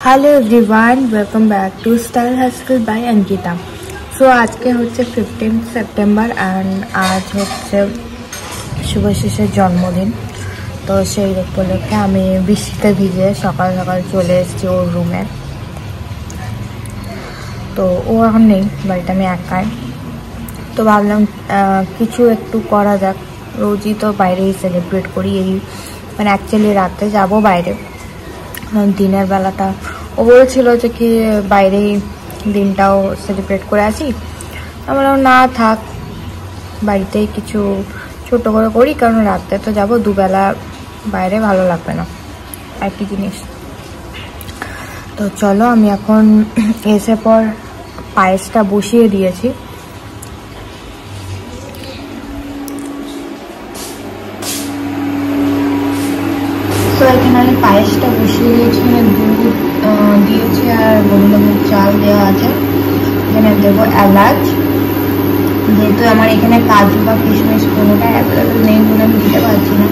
Hello everyone, welcome back to style हास्कल by Ankita. So आज के होच्छे 15 सेप्टेम्बर एंड आज होच्छे शुभाशीषের जन्मदिन। तो সেই উপলক্ষে আমি বৃষ্টিতে ভিজে সকাল সকাল চলে এসেছি ওর রুমে। তো ও এখন নেই বাড়িতে, আমি একাই। তো ভাবলাম কিছু একটু করা যাক, রোজই তো বাইরেই সেলিব্রেট করি। এই মানে অ্যাকচুয়ালি রাতে যাব বাইরে, দিনের বেলাটা ও বলেছিল যে কি বাইরেই দিনটাও সেলিব্রেট করে আসি। আমরা না থাক, বাড়িতেই কিছু ছোট করে করি, কারণ রাতে তো যাব, দুবেলা বাইরে ভালো লাগবে না আর কি জিনিস। তো চলো, আমি এখন এসে পর পায়েসটা বসিয়ে দিয়েছি। তো এখানে আমি পায়েসটা বসিয়ে দিয়েছি, মানে দুধ দিয়েছি আর গোবিন্দভোগ চাল দেওয়া আছে। এখানে দেবো এলাচ, যেহেতু আমার এখানে কাজু বা কিশমিশ কোনোটা অ্যাভেলেবেল নেই বলে আমি দিতে পারছি না।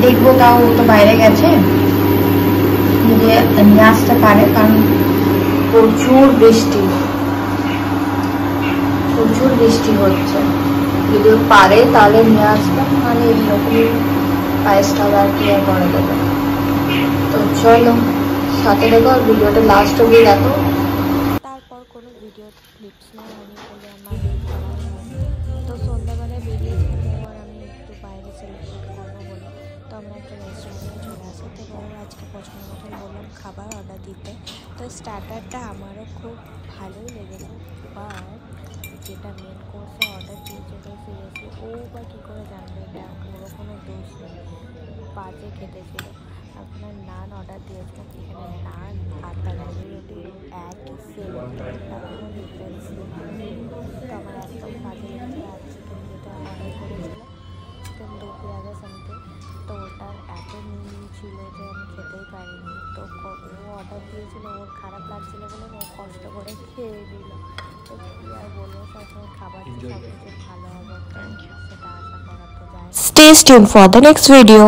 দেখবো, তাও ও তো বাইরে গেছে, যদি নিয়ে আসতে পারে, কারণ প্রচুর বৃষ্টি হচ্ছে। যদি পারে তাহলে নিয়ে আসবে, মানে এইরকমই পায়েসটা আবার ক্লিয়ার করে দেবে। তো চলো সাথে দেখো আর ভিডিওটা লাস্ট অবধি দেখো। তারপর কোনো ভিডিও ক্লিপস নেই আমি বলে আমার তো সন্ধ্যাবেলায় বেরিয়েছিলাম, এবার আমি একটু বাইরে সেলিব্রেট করবো বলে। তো আমরা একটা রেস্টুরেন্টে চলে আসি। তো ওর আজকে পছন্দ মতন বললাম খাবার অর্ডার দিতে। তো স্টার্টারটা আমারও খুব ভালোই লেগেছে, বাট যেটা মেন কোর্সে অর্ডার দিয়েছে তো সিরিয়াসলি ও বা কী করে জানবে, এটা ওরও কোনো দোষ নেই, বাজে খেতেছিল। আপনার নান অর্ডার দিয়েছিলাম, এখানে নান আর তন্দুরি রুটি একই সেম, কোনো ডিফারেন্স নেই। তো আমার একদম বাজে লেগেছে। আর চিকেন যেটা অর্ডার করেছিলাম চিকেন 2 পেঁয়াজা সামথিং, তো ওটার এত নুন ছিল যে আমি খেতেই পারিনি। তো ও অর্ডার দিয়েছিল, ওর খারাপ লাগছিল বলে ও কষ্ট করে খেয়ে দিল। তো কী আর বলবো, সবসময় খাবার সব কিছু ভালো হবে সেটা আশা করা তো যায়। Stay tuned for the next video.